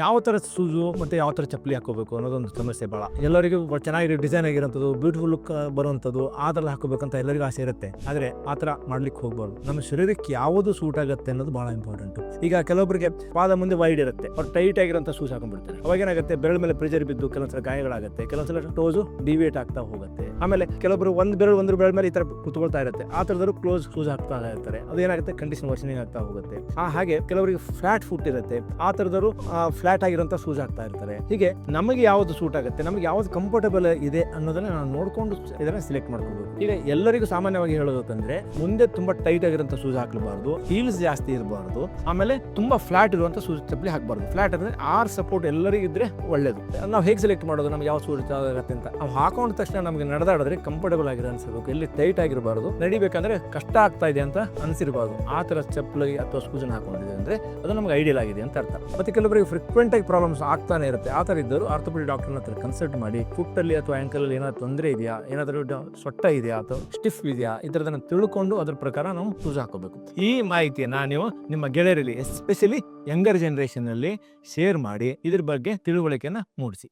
ಯಾವ ಥರ ಶೂಸು ಮತ್ತು ಯಾವ ಥರ ಚಪ್ಪಲಿ ಹಾಕೋಬೇಕು ಅನ್ನೋದೊಂದು ಸಮಸ್ಯೆ ಭಾಳ. ಎಲ್ಲರಿಗೂ ಚೆನ್ನಾಗಿ ಡಿಸೈನ್ ಆಗಿರೋಂಥದ್ದು, ಬ್ಯೂಟಿಫುಲ್ ಲುಕ್ ಬರುವಂಥದ್ದು ಆ ಥರ ಹಾಕೋಬೇಕಂತ ಎಲ್ಲರಿಗೂ ಆಸೆ ಇರುತ್ತೆ. ಆದರೆ ಆ ಥರ ಮಾಡ್ಲಿಕ್ಕೆ ಹೋಗ್ಬಾರ್ದು. ನಮ್ಮ ಶರೀರಕ್ಕೆ ಯಾವುದು ಸೂಟ್ ಆಗುತ್ತೆ ಅನ್ನೋದು ಭಾಳ ಇಂಪಾರ್ಟೆಂಟ್. ಈಗ ಕೆಲವೊಬ್ಬರಿಗೆ ಪಾದ ಮುಂದೆ ವೈಡ್ ಇರುತ್ತೆ, ಅವ್ರು ಟೈಟ್ ಆಗಿರೋಂಥ ಶೂಸ್ ಹಾಕೊಂಡ್ಬಿಡ್ತಾರೆ. ಅವಾಗ ಏನಾಗುತ್ತೆ, ಬೆರಳ ಮೇಲೆ ಪ್ರೆಷರ್ ಬಿದ್ದು ಕೆಲವೊಂದ್ಸಲ ಗಾಯಗಳಾಗುತ್ತೆ, ಕೆಲವೊಂದ್ಸಲ ಟೋಸು ಡಿವಿಯೇಟ್ ಆಗ್ತಾ ಹೋಗುತ್ತೆ. ಆಮೇಲೆ ಕೆಲವೊಬ್ಬರು ಒಂದು ಬೆರಳ ಮೇಲೆ ಈ ಥರ ಕುತ್ಕೊಳ್ತಾ ಇರುತ್ತೆ, ಆ ಥರದವರು ಕ್ಲೋಸ್ ಶೂಸ್ ಹಾಕ್ತಾ ಇರ್ತಾರೆ. ಅದೇನಾಗುತ್ತೆ, ಕಂಡೀಷನ್ ವರ್ಷನಿಂಗ್ ಆಗ್ತಾ ಹೋಗುತ್ತೆ. ಹಾಗೆ ಕೆಲವರಿಗೆ ಫ್ಲಾಟ್ ಫುಟ್ ಇರುತ್ತೆ, ಆ ಥರದವರು ಫ್ಲಾಟ್ ಆಗಿರೋಂಥ ಶೂಸ್ ಹಾಕ್ತಾ ಇರ್ತಾರೆ. ಹೀಗೆ ನಮಗೆ ಯಾವುದು ಸೂಟ್ ಆಗುತ್ತೆ, ನಮಗೆ ಯಾವ್ದು ಕಂಫರ್ಟಬಲ್ ಇದೆ ಅನ್ನೋದನ್ನ ನಾವು ನೋಡ್ಕೊಂಡು ಇದನ್ನ ಸೆಲೆಕ್ಟ್ ಮಾಡ್ಕೋಬೇಕು. ಈಗ ಎಲ್ಲರಿಗೂ ಸಾಮಾನ್ಯವಾಗಿ ಹೇಳೋದಂದ್ರೆ ಮುಂದೆ ತುಂಬಾ ಟೈಟ್ ಆಗಿರೋಂಥ ಶೂಸ್ ಹಾಕಬಾರ್ದು, ಹೀಲ್ಸ್ ಜಾಸ್ತಿ ಇರಬಾರ್ದು, ಆಮೇಲೆ ತುಂಬಾ ಫ್ಲಾಟ್ ಇರುವಂತ ಶೂಸ್ ಚಪ್ಪಲಿ ಹಾಕಬಾರ್ದು. ಫ್ಲಾಟ್ ಅಂದ್ರೆ ಆರ್ ಸಪೋರ್ಟ್ ಎಲ್ಲರಿಗೂ ಇದ್ರೆ ಒಳ್ಳೇದು. ನಾವು ಹೇಗೆ ಸೆಲೆಕ್ಟ್ ಮಾಡೋದು, ನಮ್ಗೆ ಯಾವ ಸೂಟ್ ಆಗುತ್ತೆ ಅಂತ ನಾವು ಹಾಕೊಂಡ ತಕ್ಷಣ ನಮಗೆ ನಡೆದಾಡಿದ್ರೆ ಕಂಫರ್ಟಬಲ್ ಆಗಿರೋ ಅನ್ಸಿರ್ಬೇಕು. ಎಲ್ಲಿ ಟೈಟ್ ಆಗಿರಬಾರ್ದು, ನಡಿಬೇಕಂದ್ರೆ ಕಷ್ಟ ಆಗ್ತಾ ಇದೆ ಅಂತ ಅನ್ಸಿರ್ಬಾರ್ದು. ಆ ತರ ಚಪ್ಪಲಿ ಅಥವಾ ಶೂಸನ್ನ ಹಾಕೊಂಡಿದೆ ಅಂದ್ರೆ ಅದು ನಮ್ಗೆ ಐಡಿಯಲ್ ಆಗಿದೆ ಅಂತ ಅರ್ಥ. ಮತ್ತೆ ಕೆಲವರಿಗೆ ಫ್ರೀಕ್ವೆಂಟ್ ಆಗಿ ಪ್ರಾಬ್ಲಮ್ಸ್ ಆಗ್ತಾನೆ ಇರುತ್ತೆ. ಆ ತರ ಇದ್ದರು ಆರ್ಥೋಪೆಡಿಕ್ ಡಾಕ್ಟರ್ ಹತ್ರ ಕನ್ಸಲ್ಟ್ ಮಾಡಿ ಫುಟ್ ಅಲ್ಲಿ ಅಥವಾ ಆಂಕಲ್ ಅಲ್ಲಿ ಏನಾದ್ರು ತೊಂದರೆ ಇದೆಯಾ, ಏನಾದರೂ ಸೊಟ್ಟ ಇದೆಯಾ ಅಥವಾ ಸ್ಟಿಫ್ ಇದೆಯಾ, ಇದರದನ್ನ ತಿಳ್ಕೊಂಡು ಅದ್ರ ಪ್ರಕಾರ ನಾವು ಶೂಸ್ ಹಾಕೋಬೇಕು. ಈ ಮಾಹಿತಿಯನ್ನ ನೀವು ನಿಮ್ಮ ಗೆಳೆಯರಲ್ಲಿ ಎಸ್ಪೆಷಲಿ ಯಂಗರ್ ಜನರೇಷನ್ ಅಲ್ಲಿ ಶೇರ್ ಮಾಡಿ ಇದ್ರ ಬಗ್ಗೆ ತಿಳುವಳಿಕೆಯನ್ನ ಮೂಡಿಸಿ.